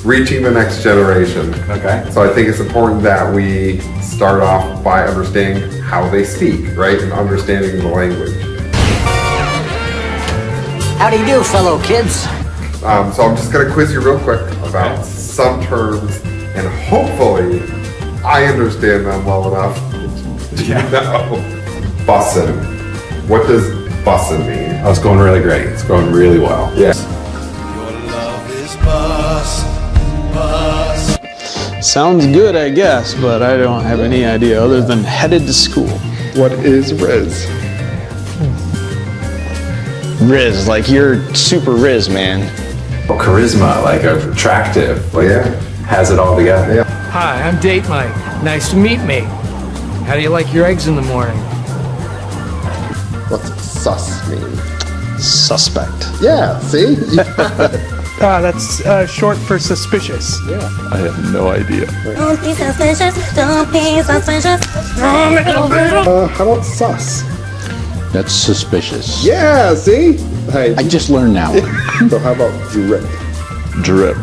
reaching the next generation. Okay. So I think it's important that we start off by understanding how they speak, right? And understanding the language. How do you do, fellow kids? So I'm just gonna quiz you real quick about some terms, and hopefully I understand them well enough to know. Bussin'. What does bussin' mean? Oh, it's going really great. It's going really well. Yes. Your love is bus. Sounds good, I guess, but I don't have any idea other than headed to school. What is Riz? Riz, like you're super Riz, man. Oh, charisma, like attractive, like has it all together. Yeah. Hi, I'm Date Mike. Nice to meet me. How do you like your eggs in the morning? What's sus mean? Suspect. Yeah, see? That's short for suspicious. I have no idea. Don't be suspicious, don't be suspicious. How about sus? That's suspicious. Yeah, see? Hey, I just learned that one. so how about drip? Drip.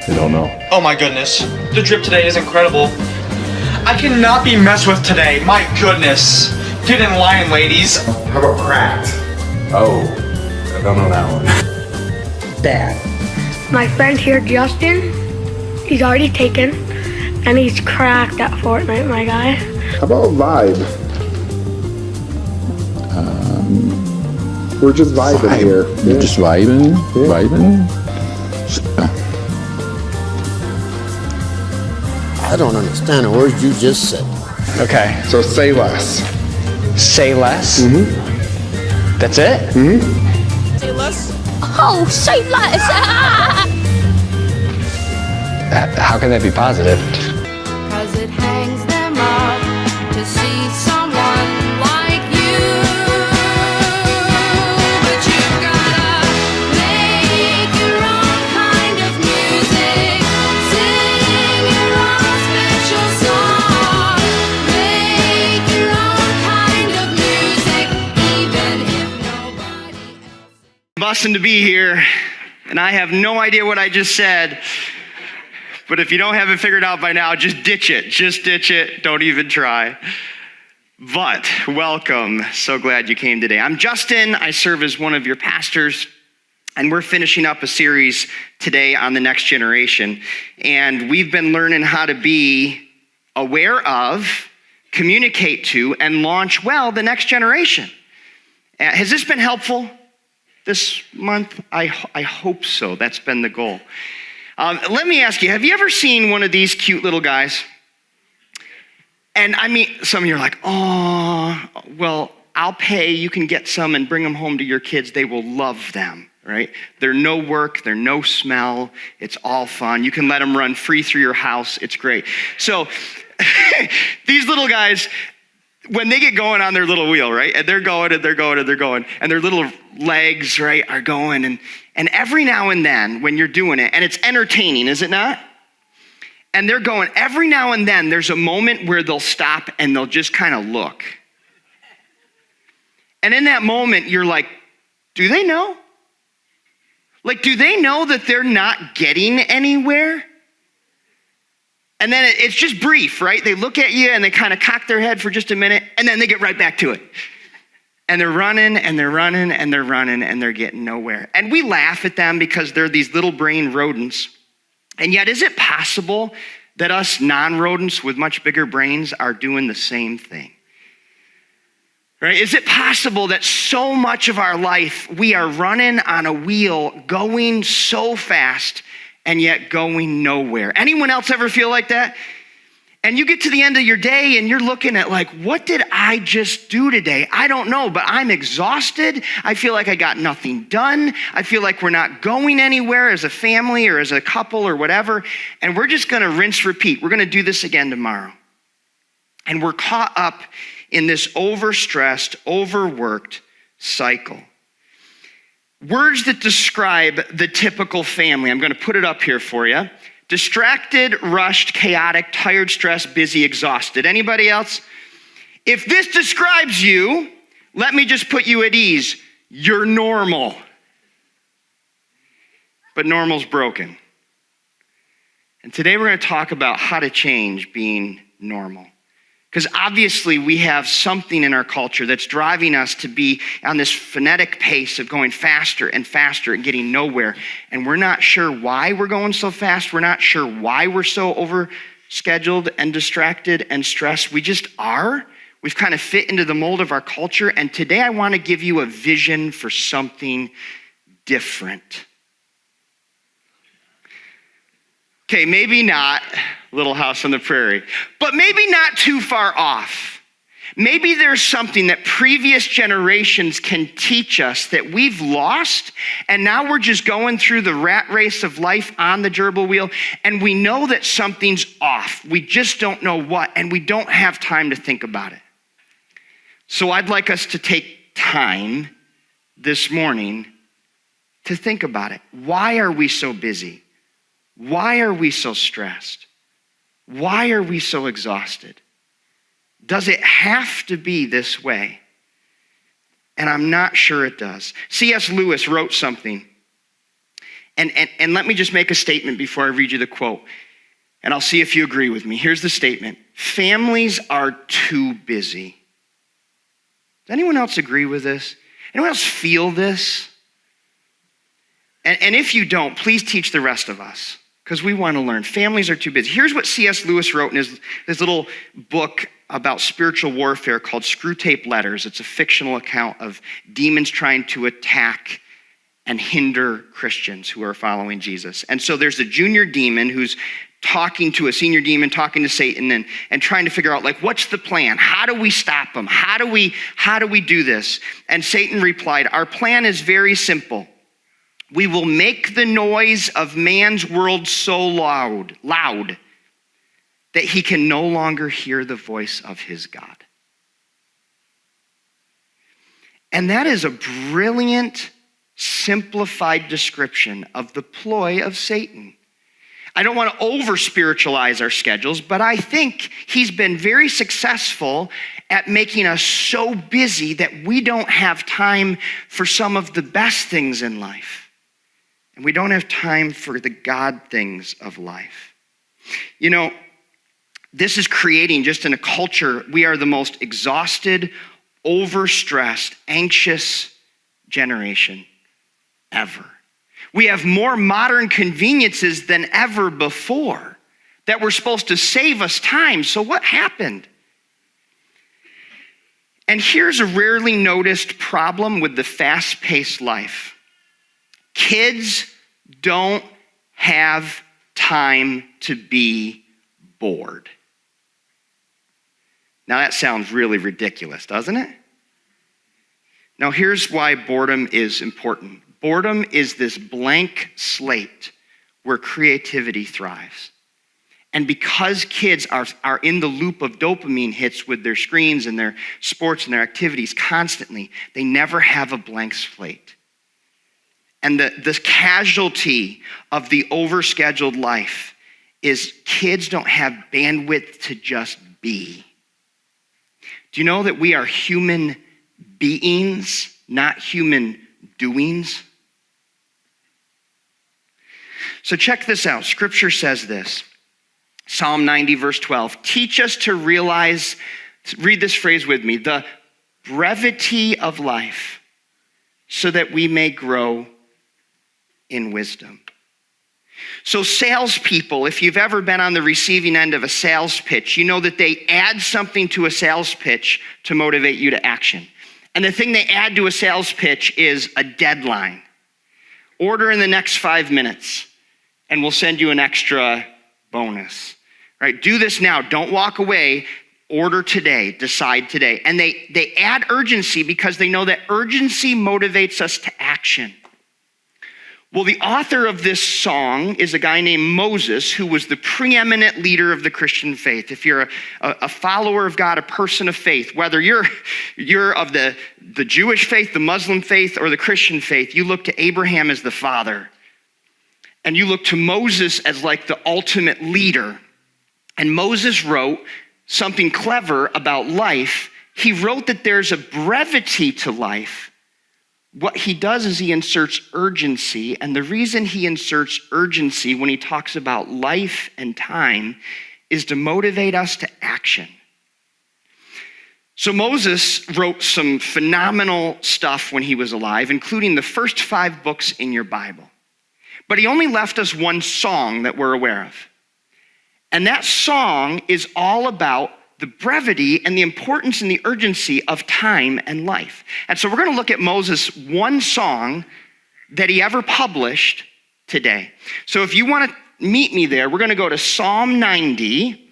I don't know. Oh my goodness, the drip today is incredible. I cannot be messed with today, my goodness. Get in line, ladies. How about cracked? Oh, I don't know that one. Bad. My friend here, Justin, he's already taken, and he's cracked at Fortnite, my guy. How about vibe? We're just vibing here. You're just vibing? Vibing? I don't understand the words you just said. Okay. So say less. Say less? Mm-hmm. That's it? Mm-hmm. Say less. Oh, say less. How can that be positive? Cause it hangs them up to see someone like you. But you've gotta make your own kind of music. Sing your own special song. Make your own kind of music, even if nobody else. Busting to be here, and I have no idea what I just said. But if you don't have it figured out by now, just ditch it. Just ditch it. Don't even try. But welcome. So glad you came today. I'm Justin. I serve as one of your pastors. And we're finishing up a series today on the next generation. And we've been learning how to be aware of, communicate to, and launch well the next generation. Has this been helpful this month? I hope so. That's been the goal. Let me ask you, have you ever seen one of these cute little guys? And I mean, some of you are like, oh, well, I'll pay. You can get some and bring them home to your kids. They will love them, right? They're no work. They're no smell. It's all fun. You can let them run free through your house. It's great. So these little guys, when they get going on their little wheel, right? And they're going and they're going and they're going, and their little legs, right, are going. And every now and then when you're doing it, and it's entertaining, is it not? And they're going, every now and then there's a moment where they'll stop and they'll just kind of look. And in that moment, you're like, do they know? Like, do they know that they're not getting anywhere? And then it's just brief, right? They look at you and they kind of cock their head for just a minute, and then they get right back to it. And they're running and they're running and they're running and they're getting nowhere. And we laugh at them because they're these little brain rodents. And yet, is it possible that us non-rodents with much bigger brains are doing the same thing? Right? Is it possible that so much of our life we are running on a wheel, going so fast, and yet going nowhere? Anyone else ever feel like that? And you get to the end of your day and you're looking at like, what did I just do today? I don't know, but I'm exhausted. I feel like I got nothing done. I feel like we're not going anywhere as a family or as a couple or whatever. And we're just gonna rinse, repeat. We're gonna do this again tomorrow. And we're caught up in this overstressed, overworked cycle. Words that describe the typical family. I'm gonna put it up here for you. Distracted, rushed, chaotic, tired, stressed, busy, exhausted. Anybody else? If this describes you, let me just put you at ease. You're normal. but normal's broken. And today we're going to talk about how to change being normal. Because obviously we have something in our culture that's driving us to be on this frenetic pace of going faster and faster and getting nowhere. And we're not sure why we're going so fast. We're not sure why we're so overscheduled and distracted and stressed. We just are. We've kind of fit into the mold of our culture. And today I want to give you a vision for something different. Okay, maybe not Little House on the Prairie, but maybe not too far off. Maybe there's something that previous generations can teach us that we've lost, and now we're just going through the rat race of life on the gerbil wheel, and we know that something's off. We just don't know what, and we don't have time to think about it. So I'd like us to take time this morning to think about it. Why are we so busy? Why are we so stressed? Why are we so exhausted? Does it have to be this way? And I'm not sure it does. C.S. Lewis wrote something. And let me just make a statement before I read you the quote. And I'll see if you agree with me. Here's the statement. Families are too busy. Does anyone else agree with this? Anyone else feel this? And if you don't, please teach the rest of us, because we want to learn. Families are too busy. Here's what C.S. Lewis wrote in his little book about spiritual warfare called Screwtape Letters. It's a fictional account of demons trying to attack and hinder Christians who are following Jesus. And so there's a junior demon who's talking to a senior demon, talking to Satan, and trying to figure out, like, what's the plan? How do we stop them? How do we do this? And Satan replied, our plan is very simple. We will make the noise of man's world so loud that he can no longer hear the voice of his God. And that is a brilliant, simplified description of the ploy of Satan. I don't want to over-spiritualize our schedules, but I think he's been very successful at making us so busy that we don't have time for some of the best things in life. And we don't have time for the God things of life. You know, this is creating, just in a culture, we are the most exhausted, overstressed, anxious generation ever. We have more modern conveniences than ever before that were supposed to save us time. So what happened? And here's a rarely noticed problem with the fast-paced life. Kids don't have time to be bored. Now that sounds really ridiculous, doesn't it? Now here's why boredom is important. Boredom is this blank slate where creativity thrives. And because kids are in the loop of dopamine hits with their screens and their sports and their activities constantly, they never have a blank slate. And the casualty of the overscheduled life is kids don't have bandwidth to just be. Do you know that we are human beings, not human doings? So check this out. Scripture says this. Psalm 90, verse 12. Teach us to realize, read this phrase with me, the brevity of life, so that we may grow in wisdom. So salespeople, if you've ever been on the receiving end of a sales pitch, you know that they add something to a sales pitch to motivate you to action. And the thing they add to a sales pitch is a deadline. Order in the next 5 minutes, and we'll send you an extra bonus. Right? Do this now. Don't walk away. Order today. Decide today. And they add urgency because they know that urgency motivates us to action. Well, the author of this song is a guy named Moses, who was the preeminent leader of the Christian faith. If you're a follower of God, a person of faith, whether you're of the Jewish faith, the Muslim faith, or the Christian faith, you look to Abraham as the father. And you look to Moses as like the ultimate leader. And Moses wrote something clever about life. He wrote that there's a brevity to life what he does is he inserts urgency. And the reason he inserts urgency when he talks about life and time is to motivate us to action. So Moses wrote some phenomenal stuff when he was alive, including the first 5 books in your Bible. But he only left us one song that we're aware of. And that song is all about the brevity and the importance and the urgency of time and life. And so we're going to look at Moses' one song that he ever published today. So if you want to meet me there, we're going to go to Psalm 90.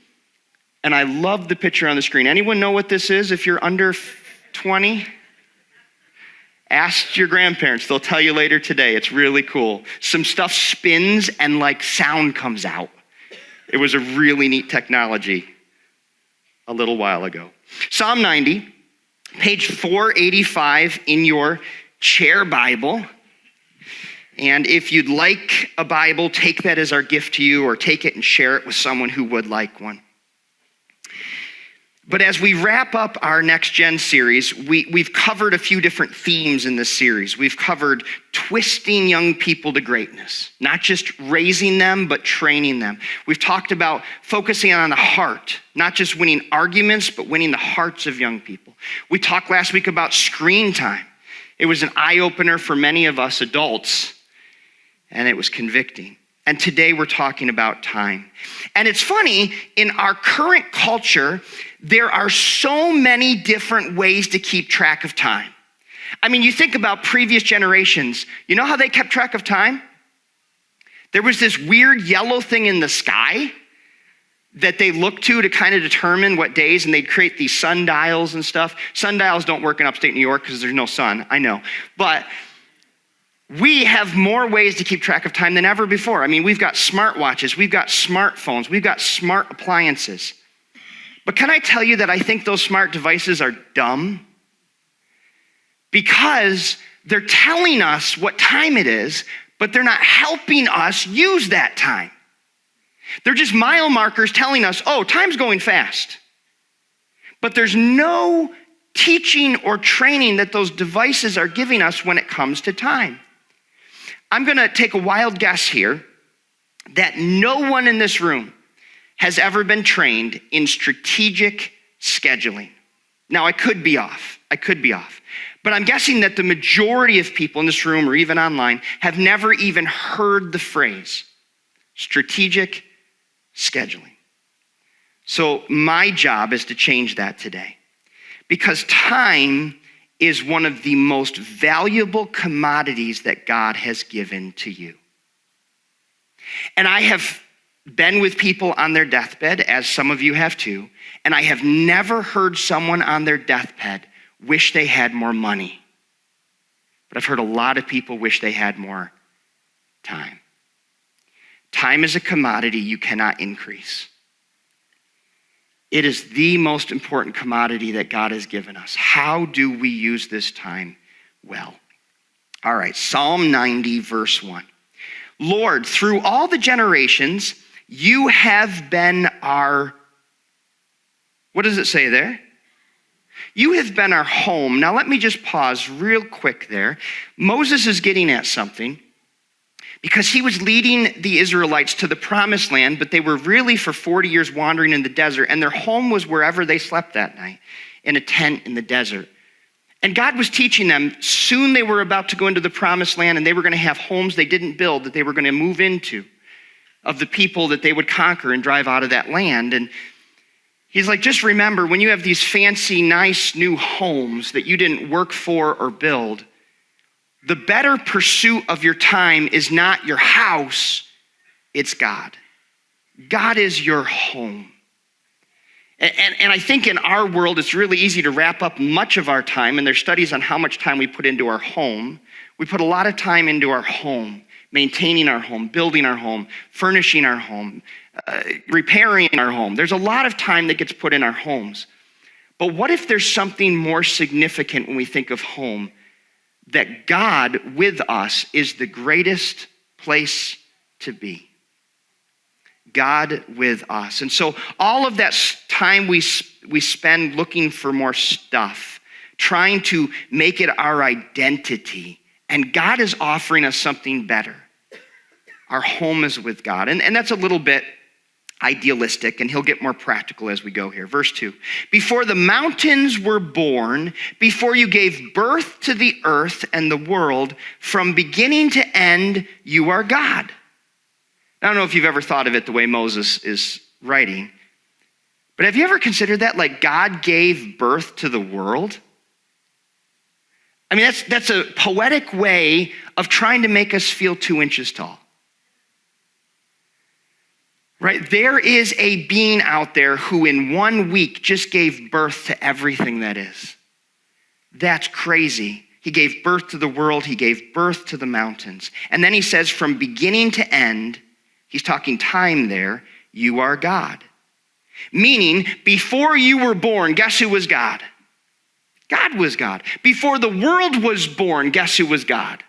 And I love the picture on the screen. Anyone know what this is if you're under 20? Ask your grandparents. They'll tell you later today. It's really cool. Some stuff spins and like sound comes out. It was a really neat technology a little while ago. Psalm 90, page 485 in your chair Bible. And if you'd like a Bible, take that as our gift to you, or take it and share it with someone who would like one. But as we wrap up our Next Gen series, we've covered a few different themes in this series. We've covered twisting young people to greatness, not just raising them, but training them. We've talked about focusing on the heart, not just winning arguments, but winning the hearts of young people. We talked last week about screen time. It was an eye-opener for many of us adults, and it was convicting. And today we're talking about time. And it's funny, in our current culture, there are so many different ways to keep track of time. I mean, you think about previous generations. You know how they kept track of time? There was this weird yellow thing in the sky that they looked to kind of determine what days, and they'd create these sundials and stuff. Sundials don't work in upstate New York because there's no sun, I know. But we have more ways to keep track of time than ever before. I mean, we've got smartwatches, we've got smartphones, we've got smart appliances. But can I tell you that I think those smart devices are dumb? Because they're telling us what time it is, but they're not helping us use that time. They're just mile markers telling us, oh, time's going fast. But there's no teaching or training that those devices are giving us when it comes to time. I'm going to take a wild guess here that no one in this room has ever been trained in strategic scheduling. Now, I could be off. But I'm guessing that the majority of people in this room or even online have never even heard the phrase strategic scheduling. So my job is to change that today, because time is one of the most valuable commodities that God has given to you. And I have been with people on their deathbed, as some of you have too, and I have never heard someone on their deathbed wish they had more money. But I've heard a lot of people wish they had more time. Time is a commodity you cannot increase. It is the most important commodity that God has given us. How do we use this time well? All right, Psalm 90, verse 1. Lord, through all the generations, you have been our, what does it say there? You have been our home. Now let me just pause real quick there. Moses is getting at something, because he was leading the Israelites to the promised land, but they were really for 40 years wandering in the desert, and their home was wherever they slept that night, in a tent in the desert. And God was teaching them, soon they were about to go into the promised land, and they were going to have homes they didn't build, that they were going to move into, of the people that they would conquer and drive out of that land. And he's like, just remember, when you have these fancy, nice new homes that you didn't work for or build, the better pursuit of your time is not your house, it's God. God is your home. And I think in our world, it's really easy to wrap up much of our time, and there's studies on how much time we put into our home. We put a lot of time into our home, maintaining our home, building our home, furnishing our home, repairing our home. There's a lot of time that gets put in our homes. But what if there's something more significant when we think of home? That God with us is the greatest place to be. God with us. And so all of that time we spend looking for more stuff trying to make it our identity. And God is offering us something better. Our home is with God. And that's a little bit idealistic, and he'll get more practical as we go here. Verse 2, before the mountains were born, before you gave birth to the earth and the world, from beginning to end, you are God. I don't know if you've ever thought of it the way Moses is writing, but have you ever considered that? Like God gave birth to the world? I mean, that's a poetic way of trying to make us feel 2 inches tall. Right? There is a being out there who in 1 week just gave birth to everything that is. That's crazy. He gave birth to the world. He gave birth to the mountains. And then he says from beginning to end, he's talking time there, you are God. Meaning, before you were born, guess who was God? God was God. Before the world was born, guess who was God?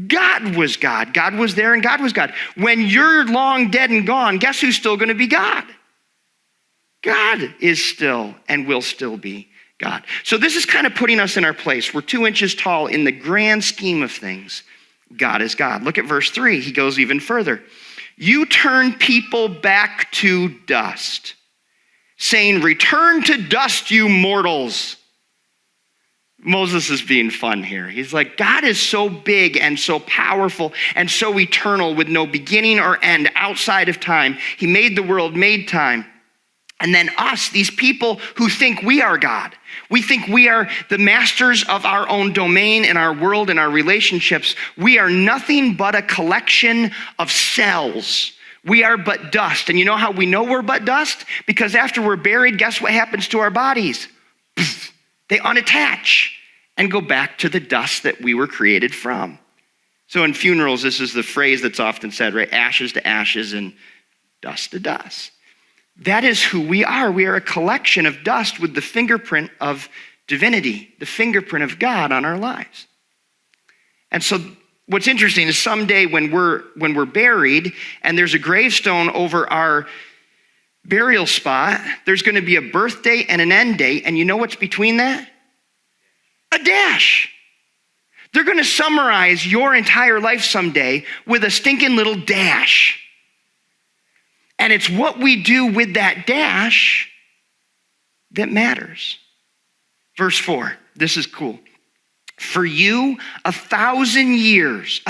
God was God. God was there and God was God. When you're long dead and gone, guess who's still going to be God? God is still and will still be God. So this is kind of putting us in our place. We're 2 inches tall in the grand scheme of things. God is God. Look at verse 3. He goes even further. You turn people back to dust, saying, return to dust, you mortals. Moses is being fun here. He's like, God is so big and so powerful and so eternal with no beginning or end outside of time. He made the world, made time. And then us, these people who think we are God. We think we are the masters of our own domain in our world and our relationships. We are nothing but a collection of cells. We are but dust. And you know how we know we're but dust? Because after we're buried, guess what happens to our bodies? They unattach and go back to the dust that we were created from. So in funerals, this is the phrase that's often said, right? Ashes to ashes and dust to dust. That is who we are. We are a collection of dust with the fingerprint of divinity, the fingerprint of God on our lives. And so what's interesting is someday when we're buried and there's a gravestone over our burial spot, there's going to be a birth date and an end date. And you know what's between that? A dash. They're going to summarize your entire life someday with a stinking little dash. And it's what we do with that dash that matters. Verse 4, this is cool. For you, 1,000 years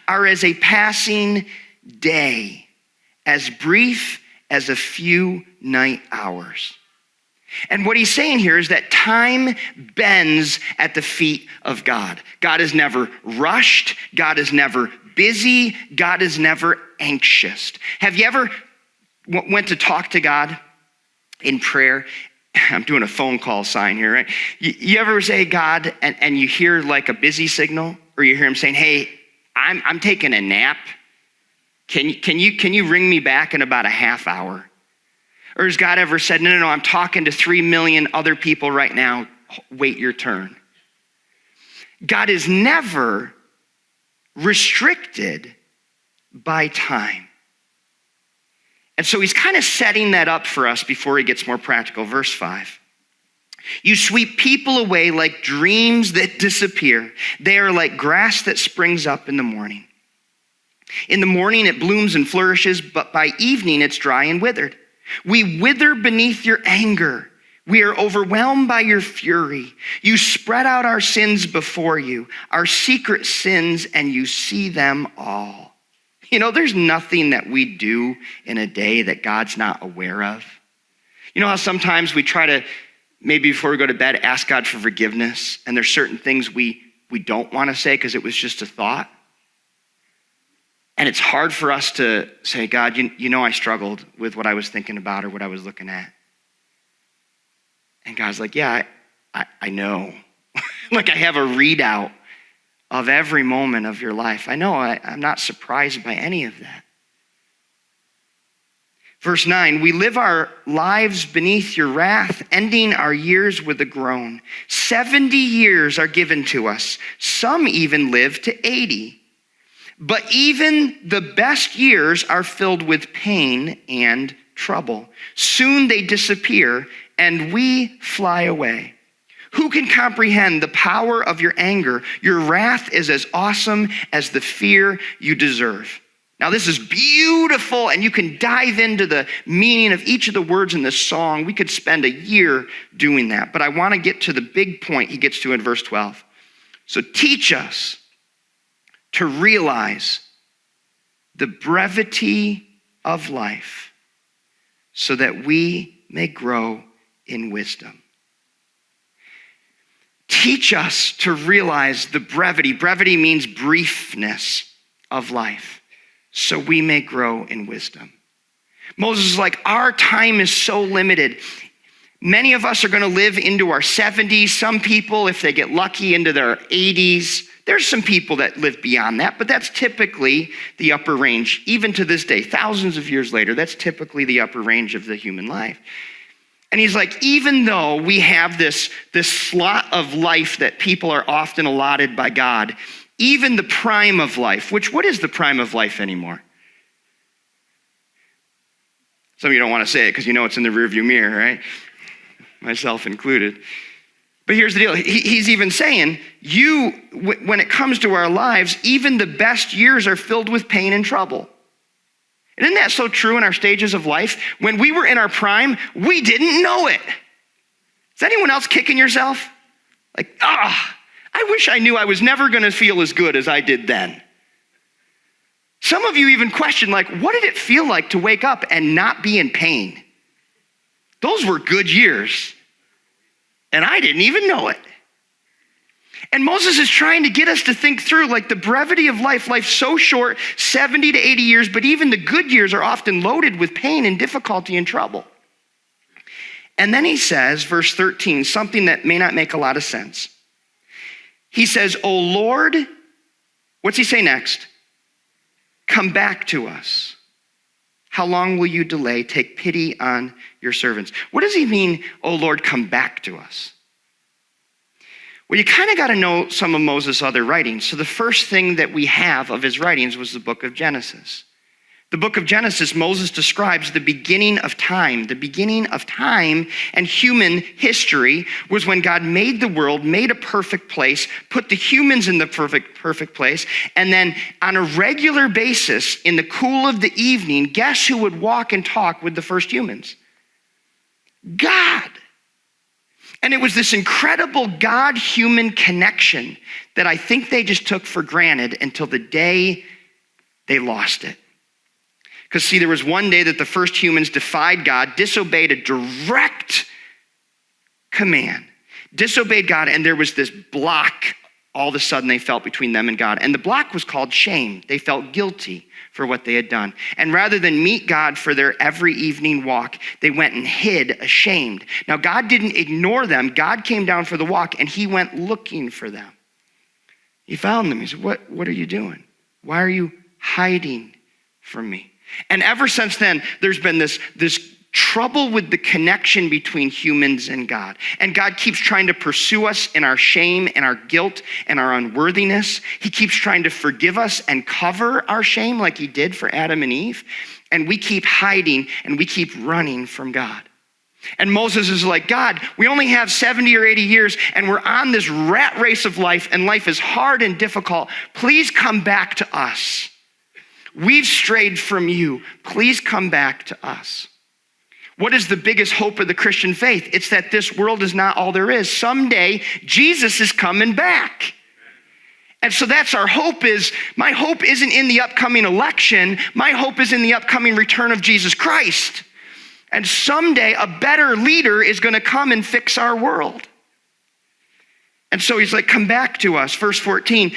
are as a passing day, as brief as a few night hours. And what he's saying here is that time bends at the feet of God. God is never rushed. God is never busy. God is never anxious. Have you ever went to talk to God in prayer? I'm doing a phone call sign here, right? You ever say God and you hear like a busy signal, or you hear him saying, hey, I'm taking a nap. Can you ring me back in about a half hour? Or has God ever said, no, I'm talking to 3 million other people right now. Wait your turn. God is never restricted by time. And so he's kind of setting that up for us before he gets more practical. Verse 5. You sweep people away like dreams that disappear. They are like grass that springs up in the morning. In the morning it blooms and flourishes, but by evening it's dry and withered. We wither beneath your anger. We are overwhelmed by your fury. You spread out our sins before you, our secret sins, and you see them all. You know, there's nothing that we do in a day that God's not aware of. You know how sometimes we try to, maybe before we go to bed, ask God for forgiveness, and there's certain things we don't want to say because it was just a thought? And it's hard for us to say, God, you know I struggled with what I was thinking about or what I was looking at. And God's like, yeah, I know. Like I have a readout of every moment of your life. I know, I'm not surprised by any of that. Verse 9, we live our lives beneath your wrath, ending our years with a groan. 70 years are given to us. Some even live to 80. But even the best years are filled with pain and trouble. Soon they disappear and we fly away. Who can comprehend the power of your anger? Your wrath is as awesome as the fear you deserve. Now, this is beautiful, and you can dive into the meaning of each of the words in this song. We could spend a year doing that, but I want to get to the big point he gets to in verse 12. So teach us to realize the brevity of life so that we may grow in wisdom. Teach us to realize the brevity. Brevity means briefness of life, so we may grow in wisdom. Moses is like, our time is so limited. Many of us are going to live into our 70s. Some people, if they get lucky, into their 80s. There's some people that live beyond that, but that's typically the upper range. Even to this day, thousands of years later, that's typically the upper range of the human life. And he's like, even though we have this slot of life that people are often allotted by God, even the prime of life, what is the prime of life anymore? Some of you don't want to say it because you know it's in the rearview mirror, right? Myself included. But here's the deal. He's even saying, when it comes to our lives, even the best years are filled with pain and trouble. And isn't that so true in our stages of life? When we were in our prime, we didn't know it. Is anyone else kicking yourself? Like, I wish I knew I was never going to feel as good as I did then. Some of you even question, like, what did it feel like to wake up and not be in pain? Those were good years. And I didn't even know it. And Moses is trying to get us to think through, like, the brevity of life. Life's so short, 70 to 80 years, but even the good years are often loaded with pain and difficulty and trouble. And then he says, verse 13, something that may not make a lot of sense. He says, "O Lord," what's he say next? "Come back to us. How long will you delay? Take pity on your servants." What does he mean, "O Lord, come back to us"? Well, you kind of got to know some of Moses' other writings. So the first thing that we have of his writings was the book of Genesis. The book of Genesis, Moses describes the beginning of time. The beginning of time and human history was when God made the world, made a perfect place, put the humans in the perfect place, and then on a regular basis, in the cool of the evening, guess who would walk and talk with the first humans? God. And it was this incredible God-human connection that I think they just took for granted until the day they lost it. Because see, there was one day that the first humans defied God, disobeyed a direct command, disobeyed God, and there was this block all of a sudden they felt between them and God. And the block was called shame. They felt guilty for what they had done. And rather than meet God for their every evening walk, they went and hid ashamed. Now, God didn't ignore them. God came down for the walk and he went looking for them. He found them. He said, what are you doing? Why are you hiding from me? And ever since then, there's been this trouble with the connection between humans and God. And God keeps trying to pursue us in our shame and our guilt and our unworthiness. He keeps trying to forgive us and cover our shame like he did for Adam and Eve. And we keep hiding and we keep running from God. And Moses is like, God, we only have 70 or 80 years and we're on this rat race of life and life is hard and difficult. Please come back to us. We've strayed from you. Please come back to us. What is the biggest hope of the Christian faith? It's that this world is not all there is. Someday, Jesus is coming back. And so that's our hope is, my hope isn't in the upcoming election. My hope is in the upcoming return of Jesus Christ. And someday, a better leader is going to come and fix our world. And so he's like, come back to us. Verse 14,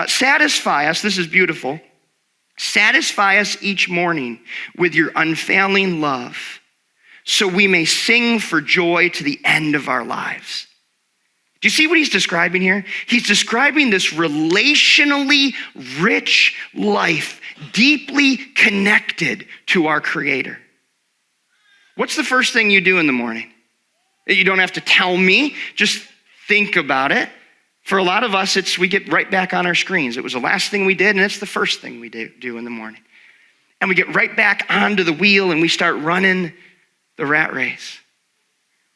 satisfy us. This is beautiful. Satisfy us each morning with your unfailing love, so we may sing for joy to the end of our lives. Do you see what he's describing here? He's describing this relationally rich life, deeply connected to our Creator. What's the first thing you do in the morning? You don't have to tell me, just think about it. For a lot of us, we get right back on our screens. It was the last thing we did, and it's the first thing we do in the morning. And we get right back onto the wheel, and we start running the rat race.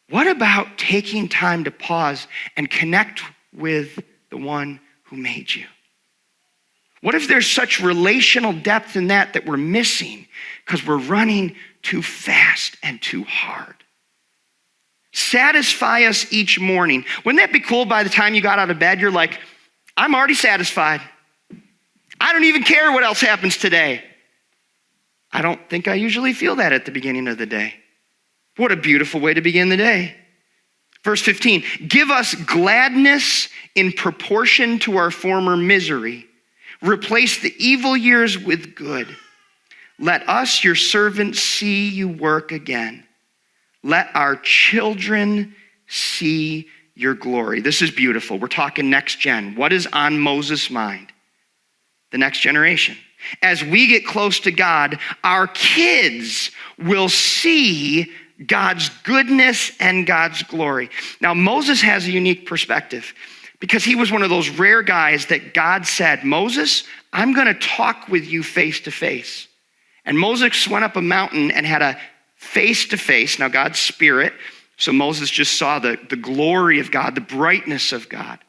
What about taking time to pause and connect with the one who made you? What if there's such relational depth in that we're missing because we're running too fast and too hard? Satisfy us each morning. Wouldn't that be cool? By the time you got out of bed, you're like, I'm already satisfied. I don't even care what else happens today. I don't think I usually feel that at the beginning of the day. What a beautiful way to begin the day. Verse 15, give us gladness in proportion to our former misery. Replace the evil years with good. Let us, your servants, see you work again. Let our children see your glory. This is beautiful. We're talking next gen. What is on Moses' mind? The next generation. As we get close to God, our kids will see God's goodness and God's glory. Now, Moses has a unique perspective because he was one of those rare guys that God said, Moses, I'm going to talk with you face to face. And Moses went up a mountain and had a face to face. Now, God's spirit. So Moses just saw the glory of God, the brightness of God.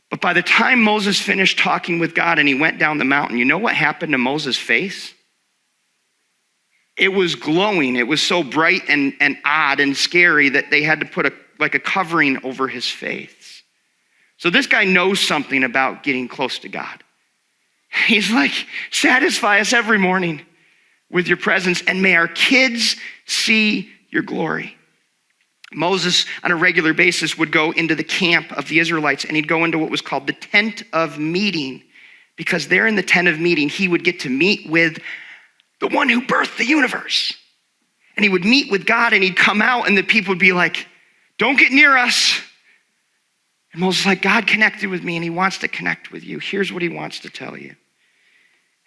But by the time Moses finished talking with God and he went down the mountain, you know what happened to Moses' face? It was glowing. It was so bright and odd and scary that they had to put a covering over his face. So this guy knows something about getting close to God. He's like, satisfy us every morning with your presence, and may our kids see your glory. Moses, on a regular basis, would go into the camp of the Israelites, and he'd go into what was called the tent of meeting, because there in the tent of meeting, he would get to meet with the one who birthed the universe. And he would meet with God, and he'd come out, and the people would be like, don't get near us. And Moses is like, God connected with me, and he wants to connect with you. Here's what he wants to tell you.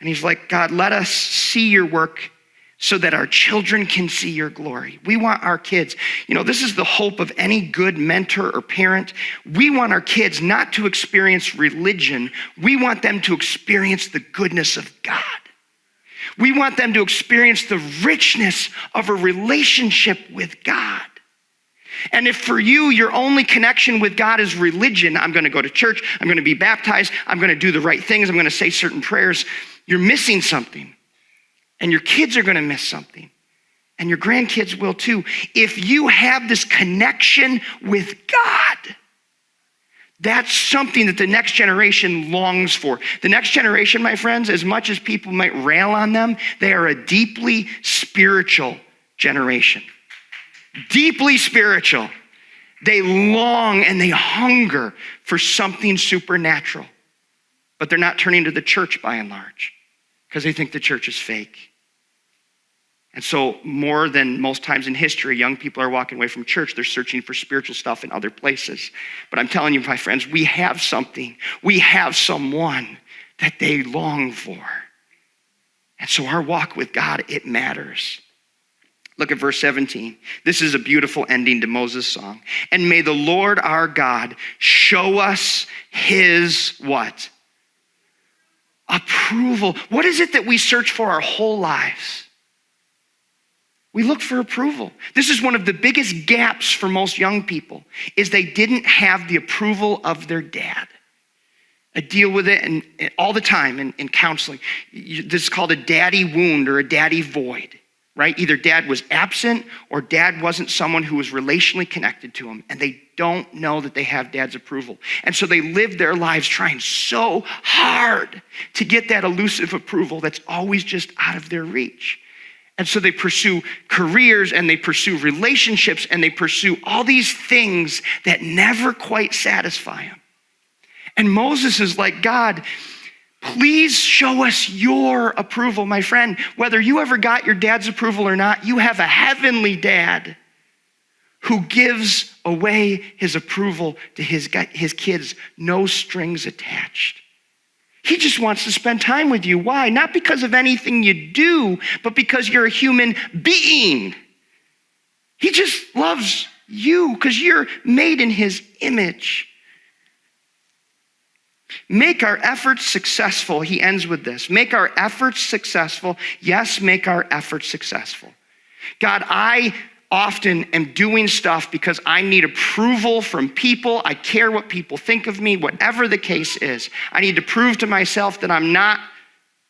And he's like, God, let us see your work so that our children can see your glory. We want our kids. You know, this is the hope of any good mentor or parent. We want our kids not to experience religion. We want them to experience the goodness of God. We want them to experience the richness of a relationship with God. And if for you, your only connection with God is religion, I'm going to go to church, I'm going to be baptized, I'm going to do the right things, I'm going to say certain prayers, you're missing something. And your kids are going to miss something. And your grandkids will too. If you have this connection with God, that's something that the next generation longs for. The next generation, my friends, as much as people might rail on them, they are a deeply spiritual generation. Deeply spiritual. They long and they hunger for something supernatural. But they're not turning to the church by and large because they think the church is fake. And so more than most times in history, young people are walking away from church. They're searching for spiritual stuff in other places. But I'm telling you, my friends, we have something. We have someone that they long for. And so our walk with God, it matters. Look at verse 17. This is a beautiful ending to Moses' song. And may the Lord our God show us his what? Approval. What is it that we search for our whole lives? We look for approval. This is one of the biggest gaps for most young people, is they didn't have the approval of their dad. I deal with it and all the time in counseling. This is called a daddy wound or a daddy void, right? Either dad was absent or dad wasn't someone who was relationally connected to him, and they don't know that they have dad's approval. And so they live their lives trying so hard to get that elusive approval that's always just out of their reach. And so they pursue careers and they pursue relationships and they pursue all these things that never quite satisfy them. And Moses is like, God, please show us your approval, my friend. Whether you ever got your dad's approval or not, you have a heavenly dad who gives away his approval to his kids, no strings attached. He just wants to spend time with you. Why? Not because of anything you do, but because you're a human being. He just loves you because you're made in his image. Make our efforts successful. He ends with this. Make our efforts successful. Yes, make our efforts successful. God, I often am doing stuff because I need approval from people. I care what people think of me, whatever the case is. I need to prove to myself that I'm not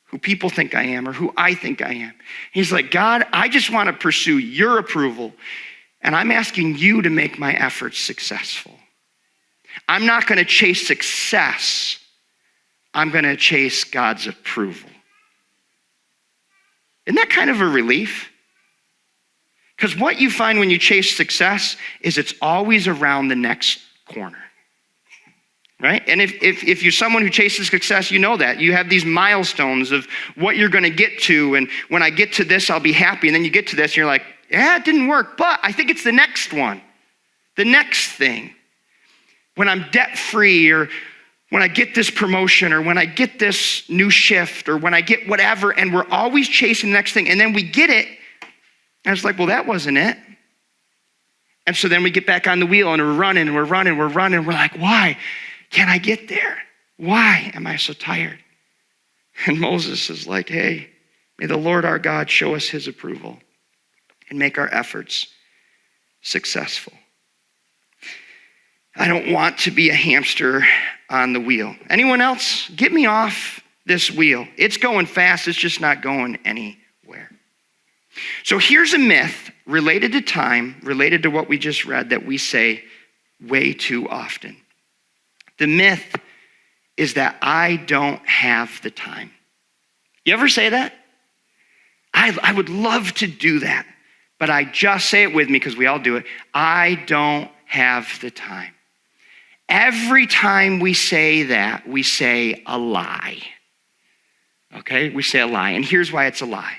who people think I am or who I think I am. He's like, God, I just want to pursue your approval, and I'm asking you to make my efforts successful. I'm not going to chase success. I'm going to chase God's approval. Isn't that kind of a relief? Because what you find when you chase success is it's always around the next corner, right? And if you're someone who chases success, you know that. You have these milestones of what you're going to get to, and when I get to this, I'll be happy. And then you get to this, and you're like, yeah, it didn't work, but I think it's the next one, the next thing. When I'm debt-free, or when I get this promotion, or when I get this new shift, or when I get whatever, and we're always chasing the next thing, and then we get it, and it's like, well, that wasn't it. And so then we get back on the wheel, and we're running, and we're running, we're running. We're like, why can't I get there? Why am I so tired? And Moses is like, hey, may the Lord our God show us his approval and make our efforts successful. I don't want to be a hamster on the wheel. Anyone else? Get me off this wheel. It's going fast. It's just not going anywhere. So here's a myth related to time, related to what we just read, that we say way too often. The myth is that I don't have the time. You ever say that? I would love to do that, but I just say it with me because we all do it. I don't have the time. Every time we say that, we say a lie. Okay? We say a lie. And here's why it's a lie.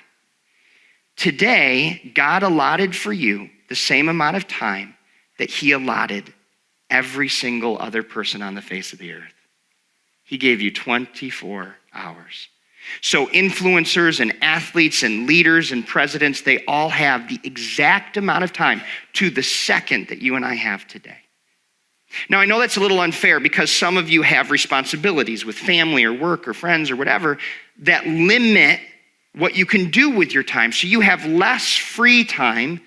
Today, God allotted for you the same amount of time that he allotted every single other person on the face of the earth. He gave you 24 hours. So influencers and athletes and leaders and presidents, they all have the exact amount of time to the second that you and I have today. Now, I know that's a little unfair because some of you have responsibilities with family or work or friends or whatever that limit what you can do with your time. So you have less free time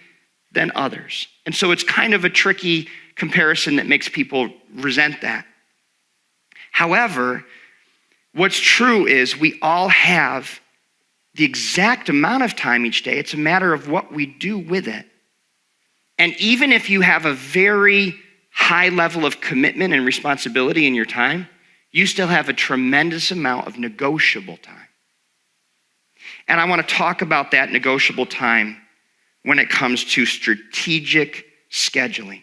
than others. And so it's kind of a tricky comparison that makes people resent that. However, what's true is we all have the exact amount of time each day. It's a matter of what we do with it. And even if you have a very high level of commitment and responsibility in your time, you still have a tremendous amount of negotiable time. And I want to talk about that negotiable time when it comes to strategic scheduling.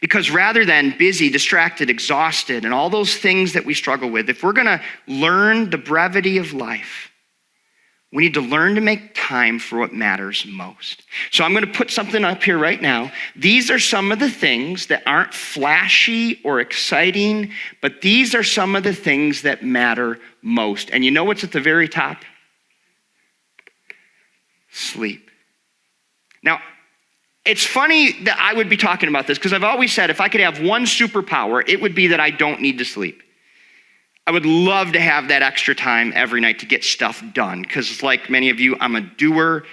Because rather than busy, distracted, exhausted, and all those things that we struggle with, if we're going to learn the brevity of life, we need to learn to make time for what matters most. So I'm going to put something up here right now. These are some of the things that aren't flashy or exciting, but these are some of the things that matter most. And you know what's at the very top? Sleep. Now, it's funny that I would be talking about this because I've always said if I could have one superpower, it would be that I don't need to sleep. I would love to have that extra time every night to get stuff done because like many of you, I'm a doer.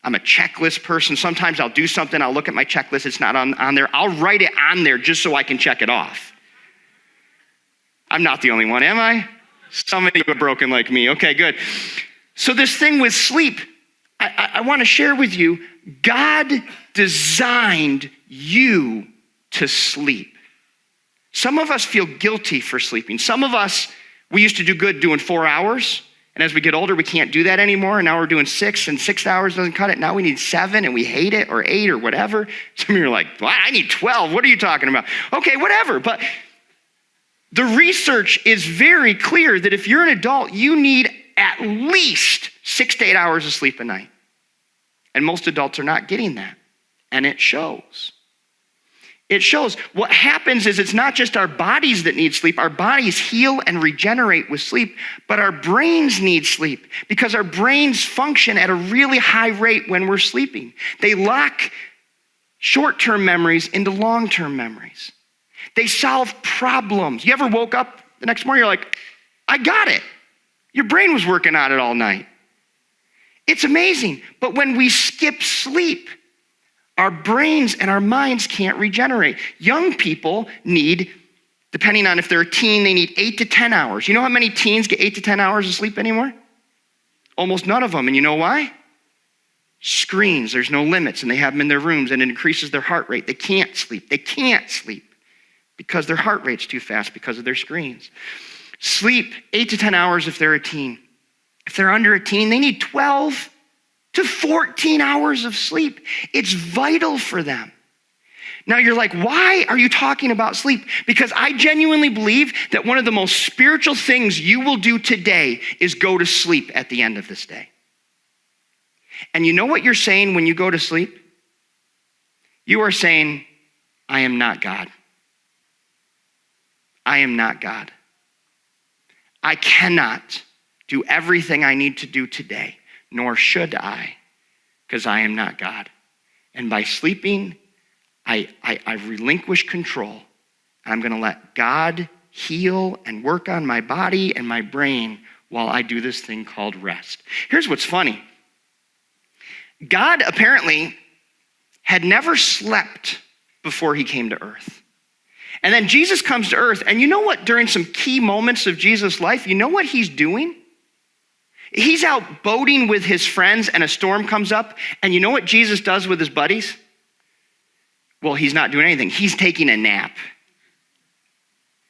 I'm a checklist person. Sometimes I'll do something, I'll look at my checklist, it's not on there. I'll write it on there just so I can check it off. I'm not the only one, am I? Some of you are broken like me. Okay, good. So this thing with sleep, I want to share with you, God designed you to sleep. Some of us feel guilty for sleeping. Some of us, we used to do good doing 4 hours. And as we get older, we can't do that anymore. And now we're doing 6, and 6 hours doesn't cut it. Now we need 7, and we hate it, or 8, or whatever. Some of you are like, well, I need 12. What are you talking about? Okay, whatever. But the research is very clear that if you're an adult, you need at least 6 to 8 hours of sleep a night. And most adults are not getting that. And it shows. It shows. What happens is it's not just our bodies that need sleep. Our bodies heal and regenerate with sleep, but our brains need sleep because our brains function at a really high rate when we're sleeping. They lock short-term memories into long-term memories. They solve problems. You ever woke up the next morning, you're like, I got it. Your brain was working on it all night. It's amazing. But when we skip sleep, our brains and our minds can't regenerate. Young people need, depending on if they're a teen, they need 8 to 10 hours. You know how many teens get 8 to 10 hours of sleep anymore? Almost none of them. And you know why? Screens. There's no limits, and they have them in their rooms, and it increases their heart rate. They can't sleep. They can't sleep because their heart rate's too fast because of their screens. Sleep 8 to 10 hours if they're a teen. If they're under a teen, they need 12 to 14 hours of sleep. It's vital for them. Now you're like, why are you talking about sleep? Because I genuinely believe that one of the most spiritual things you will do today is go to sleep at the end of this day. And you know what you're saying when you go to sleep? You are saying, I am not God. I am not God. I cannot do everything I need to do today, nor should I, because I am not God. And by sleeping, I relinquish control. I'm going to let God heal and work on my body and my brain while I do this thing called rest. Here's what's funny. God apparently had never slept before he came to earth. And then Jesus comes to earth, and you know what, during some key moments of Jesus' life, you know what he's doing? He's out boating with his friends, and a storm comes up, and you know what Jesus does with his buddies? Well, he's not doing anything. He's taking a nap.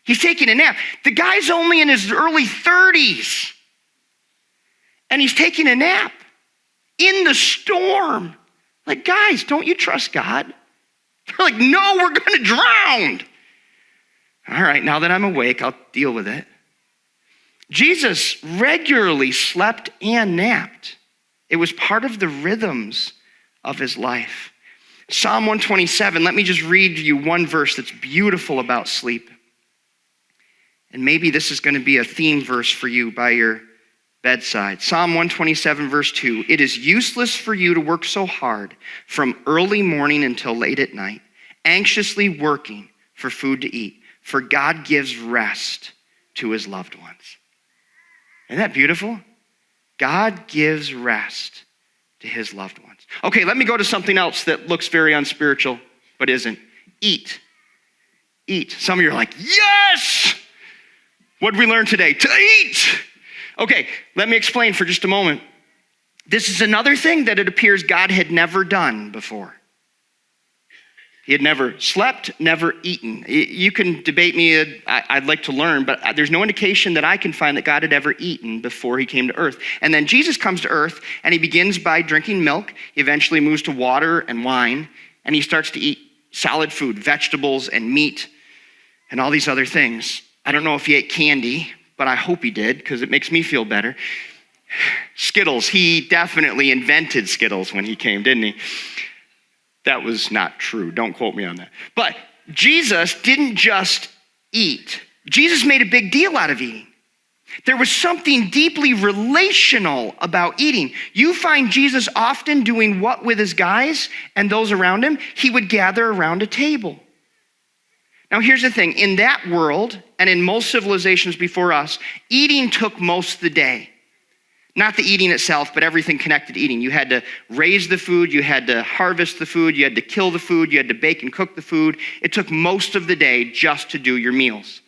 He's taking a nap. The guy's only in his early 30s, and he's taking a nap in the storm. Like, guys, don't you trust God? They're like, no, we're going to drown. All right, now that I'm awake, I'll deal with it. Jesus regularly slept and napped. It was part of the rhythms of his life. Psalm 127, let me just read you one verse that's beautiful about sleep. And maybe this is going to be a theme verse for you by your bedside. Psalm 127, verse 2, it is useless for you to work so hard from early morning until late at night, anxiously working for food to eat, for God gives rest to his loved ones. Isn't that beautiful? God gives rest to his loved ones. Okay, let me go to something else that looks very unspiritual, but isn't. Eat. Eat. Some of you are like, yes! What did we learn today? To eat! Okay, let me explain for just a moment. This is another thing that it appears God had never done before. He had never slept, never eaten. You can debate me, I'd like to learn, but there's no indication that I can find that God had ever eaten before he came to earth. And then Jesus comes to earth, and he begins by drinking milk. He eventually moves to water and wine, and he starts to eat solid food, vegetables and meat, and all these other things. I don't know if he ate candy, but I hope he did, because it makes me feel better. Skittles, he definitely invented Skittles when he came, didn't he? That was not true. Don't quote me on that. But Jesus didn't just eat. Jesus made a big deal out of eating. There was something deeply relational about eating. You find Jesus often doing what with his guys and those around him? He would gather around a table. Now here's the thing. In that world, and in most civilizations before us, eating took most of the day. Not the eating itself, but everything connected to eating. You had to raise the food, you had to harvest the food, you had to kill the food, you had to bake and cook the food. It took most of the day just to do your meals.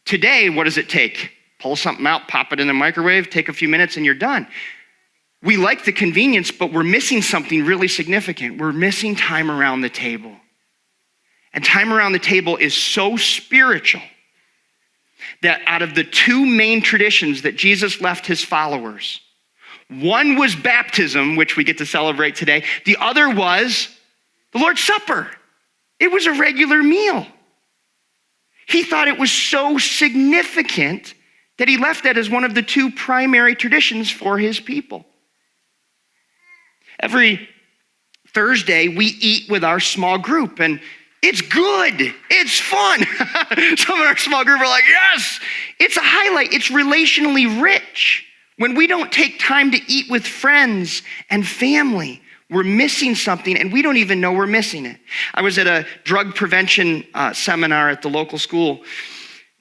Today, what does it take? Pull something out, pop it in the microwave, take a few minutes, and you're done. We like the convenience, but we're missing something really significant. We're missing time around the table. And time around the table is so spiritual that out of the two main traditions that Jesus left his followers, one was baptism, which we get to celebrate today. The other was the Lord's Supper. It was a regular meal. He thought it was so significant that he left that as one of the two primary traditions for his people. Every Thursday, we eat with our small group, and it's good. It's fun. Some of our small group are like, yes, it's a highlight. It's relationally rich. When we don't take time to eat with friends and family, we're missing something, and we don't even know we're missing it. I was at a drug prevention seminar at the local school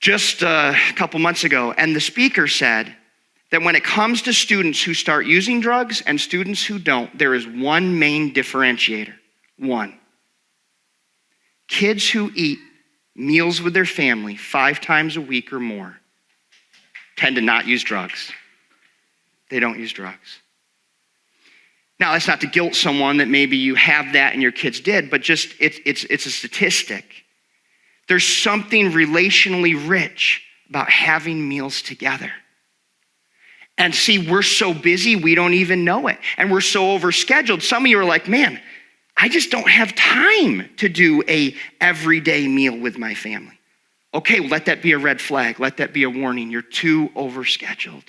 just a couple months ago, and the speaker said that when it comes to students who start using drugs and students who don't, there is one main differentiator. One, kids who eat meals with their family 5 times a week or more tend to not use drugs. They don't use drugs. Now, that's not to guilt someone that maybe you have that and your kids did, but just it's a statistic. There's something relationally rich about having meals together. And see, we're so busy, we don't even know it. And we're so overscheduled. Some of you are like, man, I just don't have time to do a everyday meal with my family. Okay, well, let that be a red flag. Let that be a warning. You're too overscheduled.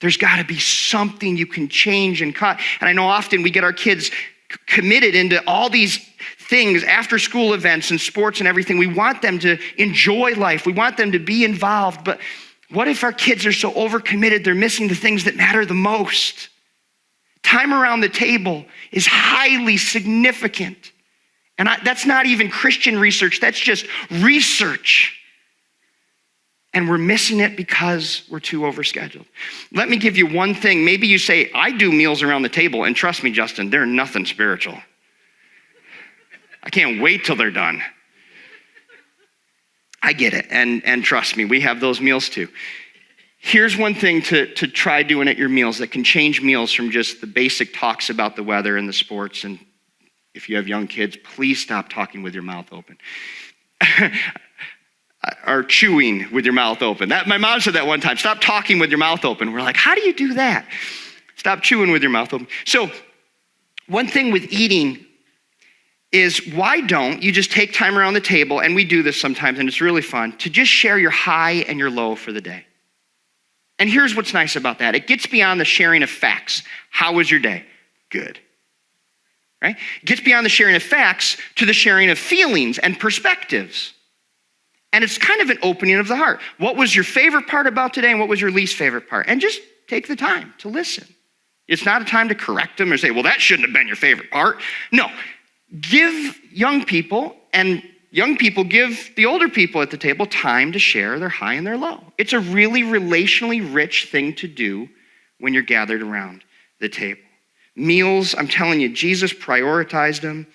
There's got to be something you can change and cut. And I know often we get our kids committed into all these things, after school events and sports and everything. We want them to enjoy life. We want them to be involved. But what if our kids are so overcommitted they're missing the things that matter the most? Time around the table is highly significant. And that's not even Christian research, that's just research. And we're missing it because we're too overscheduled. Let me give you one thing. Maybe you say, I do meals around the table, and trust me, Justin, they're nothing spiritual. I can't wait till they're done. I get it, and trust me, we have those meals too. Here's one thing to try doing at your meals that can change meals from just the basic talks about the weather and the sports. And if you have young kids, please stop talking with your mouth open. Or chewing with your mouth open. My mom said that one time, stop talking with your mouth open. We're like, how do you do that? Stop chewing with your mouth open. So one thing with eating is, why don't you just take time around the table, and we do this sometimes and it's really fun, to just share your high and your low for the day. And here's what's nice about that. It gets beyond the sharing of facts. How was your day? Good. Right? It gets beyond the sharing of facts to the sharing of feelings and perspectives. And it's kind of an opening of the heart. What was your favorite part about today and what was your least favorite part? And just take the time to listen. It's not a time to correct them or say, well, that shouldn't have been your favorite part. No, give young people, and young people give the older people at the table time to share their high and their low. It's a really relationally rich thing to do when you're gathered around the table. Meals, I'm telling you, Jesus prioritized them,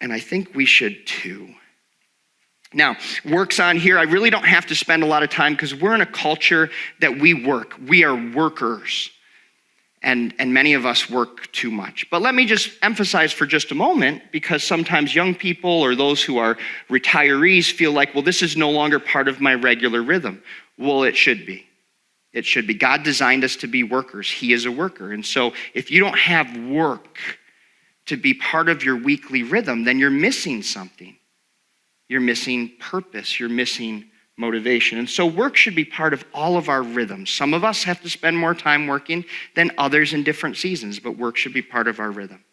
and I think we should too. Now, work's on here. I really don't have to spend a lot of time because we're in a culture that we work. We are workers. And many of us work too much. But let me just emphasize for just a moment, because sometimes young people or those who are retirees feel like, well, this is no longer part of my regular rhythm. Well, it should be. It should be. God designed us to be workers. He is a worker. And so if you don't have work to be part of your weekly rhythm, then you're missing something. You're missing purpose. You're missing motivation. And so work should be part of all of our rhythms. Some of us have to spend more time working than others in different seasons, but work should be part of our rhythm.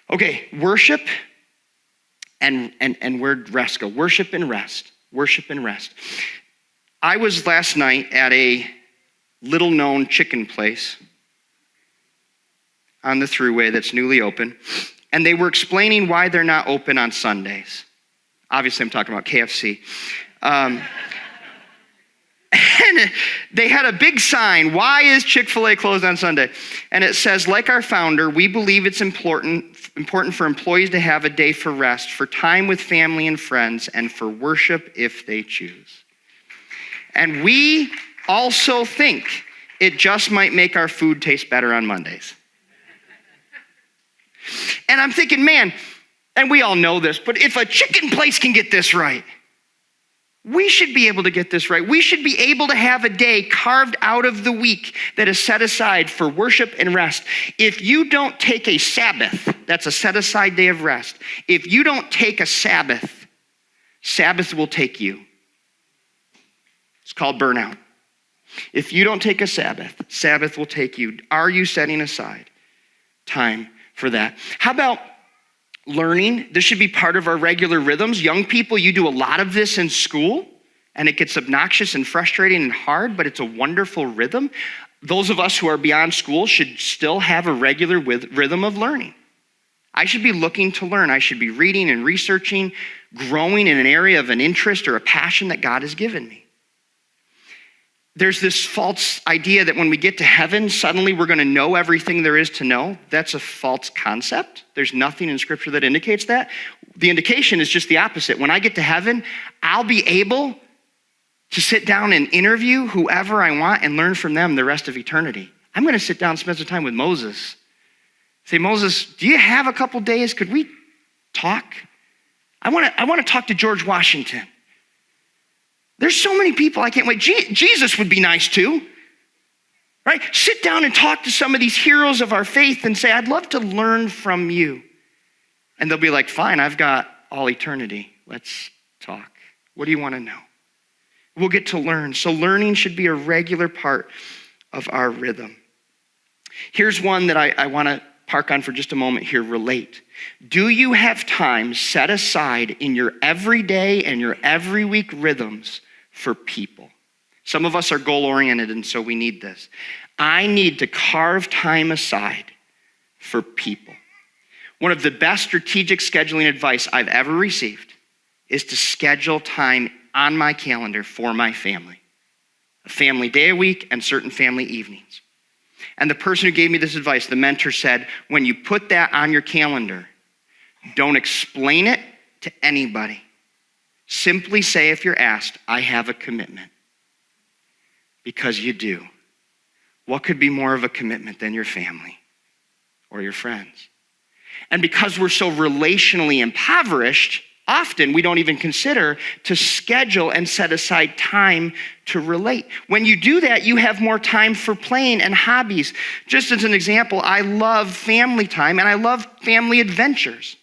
Okay, worship and where'd rest go? Worship and rest. Worship and rest. I was last night at a little-known chicken place on the thruway that's newly open, and they were explaining why they're not open on Sundays. Obviously, I'm talking about KFC. And they had a big sign, why is Chick-fil-A closed on Sunday? And it says, like our founder, we believe it's important for employees to have a day for rest, for time with family and friends, and for worship if they choose. And we also think it just might make our food taste better on Mondays. And I'm thinking, man, and we all know this, but if a chicken place can get this right, we should be able to get this right. We should be able to have a day carved out of the week that is set aside for worship and rest. If you don't take a Sabbath, that's a set aside day of rest. If you don't take a Sabbath, Sabbath will take you. It's called burnout. If you don't take a Sabbath, Sabbath will take you. Are you setting aside time for that? How about learning? This should be part of our regular rhythms. Young people, you do a lot of this in school, and it gets obnoxious and frustrating and hard, but it's a wonderful rhythm. Those of us who are beyond school should still have a regular rhythm of learning. I should be looking to learn. I should be reading and researching, growing in an area of an interest or a passion that God has given me. there's this false idea that when we get to heaven, suddenly we're going to know everything there is to know. That's a false concept. There's nothing in Scripture that indicates that. The indication is just the opposite. When I get to heaven, I'll be able to sit down and interview whoever I want and learn from them the rest of eternity. I'm going to sit down and spend some time with Moses. Say, Moses, do you have a couple days? Could we talk? I want to talk to George Washington. There's so many people I can't wait. Jesus would be nice too, right? Sit down and talk to some of these heroes of our faith and say, I'd love to learn from you. And they'll be like, fine, I've got all eternity. Let's talk. What do you want to know? We'll get to learn. So learning should be a regular part of our rhythm. Here's one that I want to park on for just a moment here, relate. Do you have time set aside in your everyday and your every week rhythms for people? Some of us are goal-oriented, and so we need this. I need to carve time aside for people. One of the best strategic scheduling advice I've ever received is to schedule time on my calendar for my family. A family day a week and certain family evenings. And the person who gave me this advice, the mentor, said, when you put that on your calendar, don't explain it to anybody. Simply say, if you're asked, I have a commitment. Because you do. What could be more of a commitment than your family or your friends? And because we're so relationally impoverished, often we don't even consider to schedule and set aside time to relate. When you do that, you have more time for playing and hobbies. Just as an example, I love family time and I love family adventures.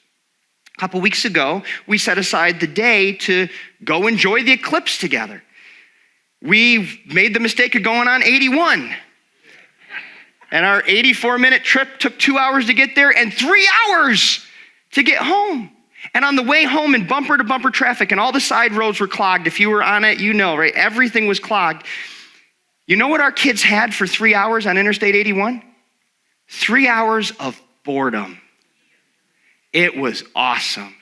A couple weeks ago, we set aside the day to go enjoy the eclipse together. We made the mistake of going on 81. And our 84-minute trip took 2 hours to get there and 3 hours to get home. And on the way home in bumper-to-bumper traffic, and all the side roads were clogged. If you were on it, you know, right? Everything was clogged. You know what our kids had for 3 hours on Interstate 81? 3 hours of boredom. It was awesome.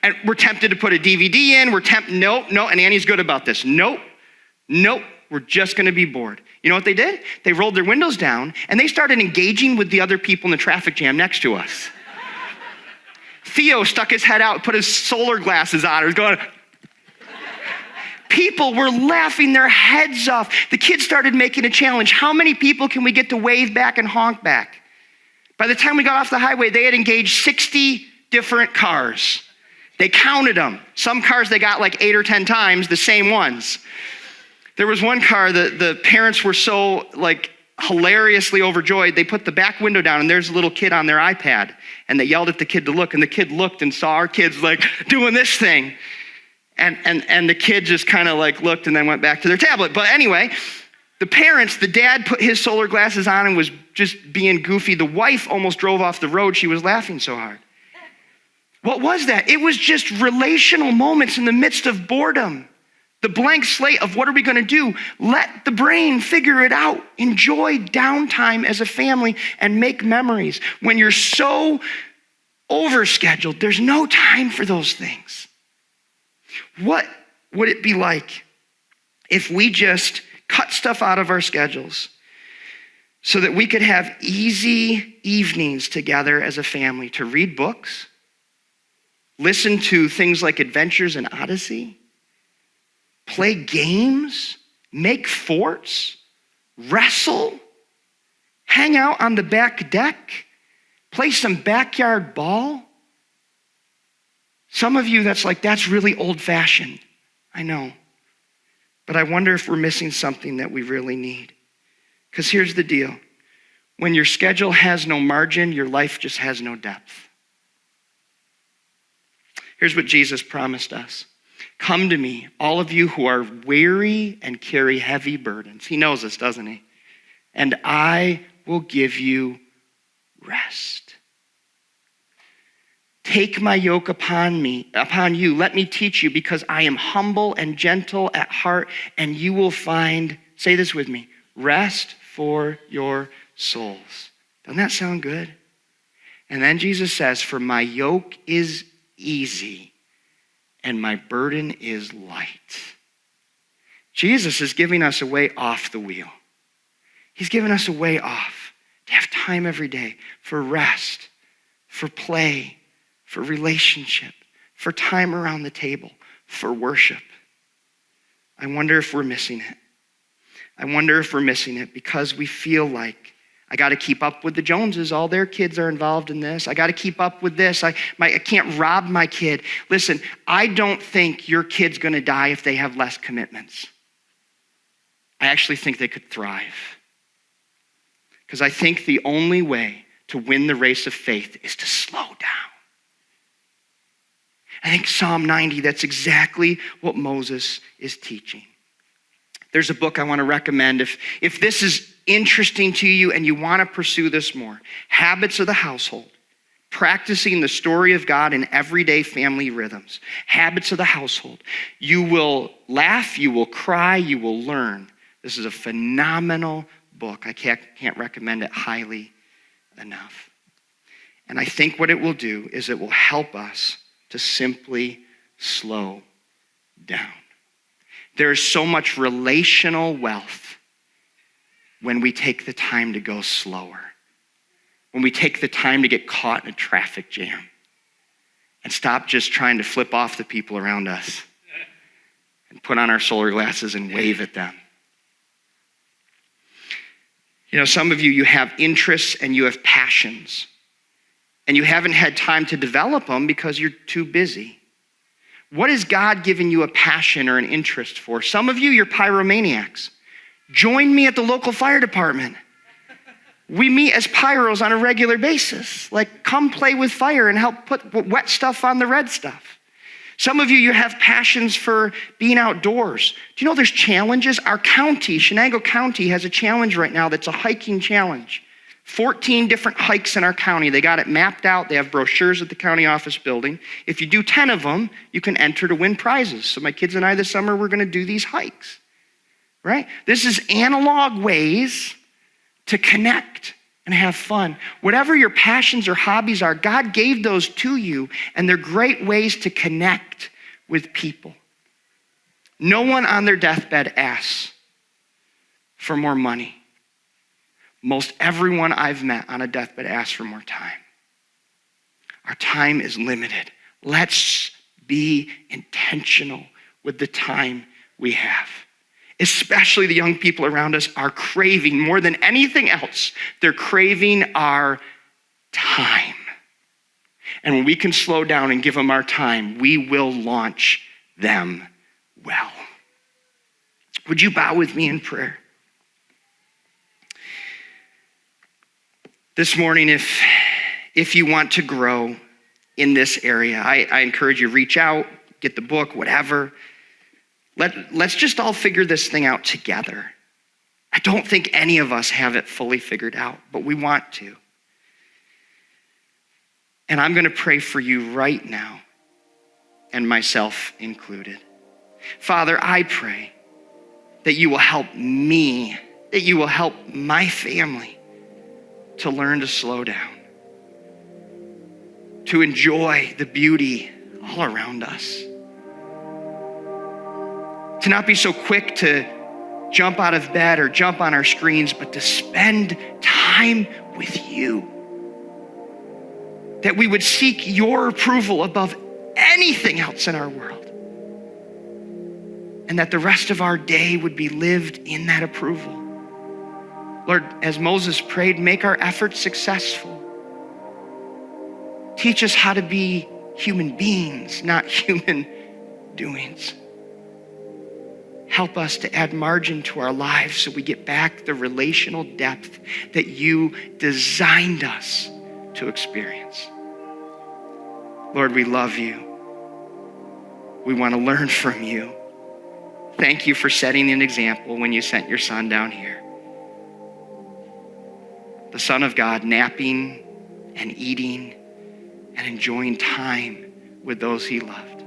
And we're tempted to put a DVD in. No, and Annie's good about this. Nope, we're just going to be bored. You know what they did? They rolled their windows down, and they started engaging with the other people in the traffic jam next to us. Theo stuck his head out, put his solar glasses on. He was going, people were laughing their heads off. The kids started making a challenge. How many people can we get to wave back and honk back? By the time we got off the highway, they had engaged 60 different cars. They counted them. Some cars they got like 8 or 10 times, the same ones. There was one car, the parents were so like hilariously overjoyed, they put the back window down and there's a little kid on their iPad. And they yelled at the kid to look, and the kid looked and saw our kids like doing this thing. And the kid just kind of like looked and then went back to their tablet. But anyway, the dad put his solar glasses on and was just being goofy. The wife almost drove off the road. She was laughing so hard. What was that? It was just relational moments in the midst of boredom. The blank slate of what are we going to do? Let the brain figure it out. Enjoy downtime as a family and make memories. When you're so overscheduled, there's no time for those things. What would it be like if we just cut stuff out of our schedules so that we could have easy evenings together as a family to read books, listen to things like Adventures in Odyssey, play games, make forts, wrestle, hang out on the back deck, play some backyard ball? Some of you, that's really old-fashioned. I know. But I wonder if we're missing something that we really need. Because here's the deal. When your schedule has no margin, your life just has no depth. Here's what Jesus promised us. Come to me, all of you who are weary and carry heavy burdens. He knows us, doesn't he? And I will give you rest. Take my yoke upon you. Let me teach you, because I am humble and gentle at heart, and you will find, say this with me, rest for your souls. Doesn't that sound good? And then Jesus says, for my yoke is easy and my burden is light. Jesus is giving us a way off the wheel. He's giving us a way off to have time every day for rest, for play, for relationship, for time around the table, for worship. I wonder if we're missing it. I wonder if we're missing it because we feel like, I got to keep up with the Joneses. All their kids are involved in this. I got to keep up with this. I can't rob my kid. Listen, I don't think your kid's going to die if they have less commitments. I actually think they could thrive. Because I think the only way to win the race of faith is to slow down. I think Psalm 90, that's exactly what Moses is teaching. There's a book I want to recommend. If this is interesting to you and you want to pursue this more, Habits of the Household, Practicing the Story of God in Everyday Family Rhythms. Habits of the Household. You will laugh, you will cry, you will learn. This is a phenomenal book. I can't recommend it highly enough. And I think what it will do is it will help us to simply slow down. There is so much relational wealth when we take the time to go slower, when we take the time to get caught in a traffic jam and stop just trying to flip off the people around us and put on our solar glasses and wave at them. You know, some of you have interests and you have passions, and you haven't had time to develop them because you're too busy. What has God given you a passion or an interest for? Some of you, you're pyromaniacs. Join me at the local fire department. We meet as pyros on a regular basis. Like, come play with fire and help put wet stuff on the red stuff. Some of you, you have passions for being outdoors. Do you know there's challenges? Our county, Shenango County, has a challenge right now that's a hiking challenge. 14 different hikes in our county. They got it mapped out. They have brochures at the county office building. If you do 10 of them, you can enter to win prizes. So my kids and I this summer, we're going to do these hikes, right? This is analog ways to connect and have fun. Whatever your passions or hobbies are, God gave those to you, and they're great ways to connect with people. No one on their deathbed asks for more money. Most everyone I've met on a deathbed asks for more time. Our time is limited. Let's be intentional with the time we have. Especially the young people around us are craving more than anything else. They're craving our time. And when we can slow down and give them our time, we will launch them well. Would you bow with me in prayer? This morning, if you want to grow in this area, I encourage you to reach out, get the book, whatever. Let's just all figure this thing out together. I don't think any of us have it fully figured out, but we want to. And I'm going to pray for you right now, and myself included. Father, I pray that you will help me, that you will help my family to learn to slow down, to enjoy the beauty all around us, to not be so quick to jump out of bed or jump on our screens, but to spend time with you. That we would seek your approval above anything else in our world. And that the rest of our day would be lived in that approval. Lord, as Moses prayed, make our efforts successful. Teach us how to be human beings, not human doings. Help us to add margin to our lives so we get back the relational depth that you designed us to experience. Lord, we love you. We want to learn from you. Thank you for setting an example when you sent your son down here. The Son of God napping and eating and enjoying time with those he loved.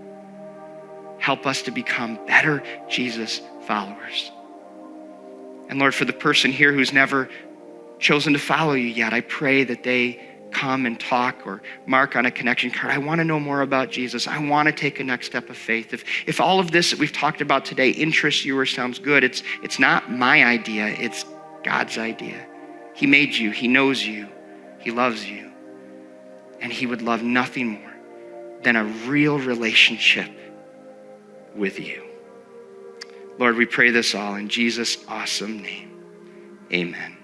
Help us to become better Jesus followers. And Lord, for the person here who's never chosen to follow you yet, I pray that they come and talk or mark on a connection card, I want to know more about Jesus. I want to take a next step of faith. If all of this that we've talked about today interests you or sounds good, it's not my idea, it's God's idea. He made you, he knows you, he loves you, and he would love nothing more than a real relationship with you. Lord, we pray this all in Jesus' awesome name. Amen.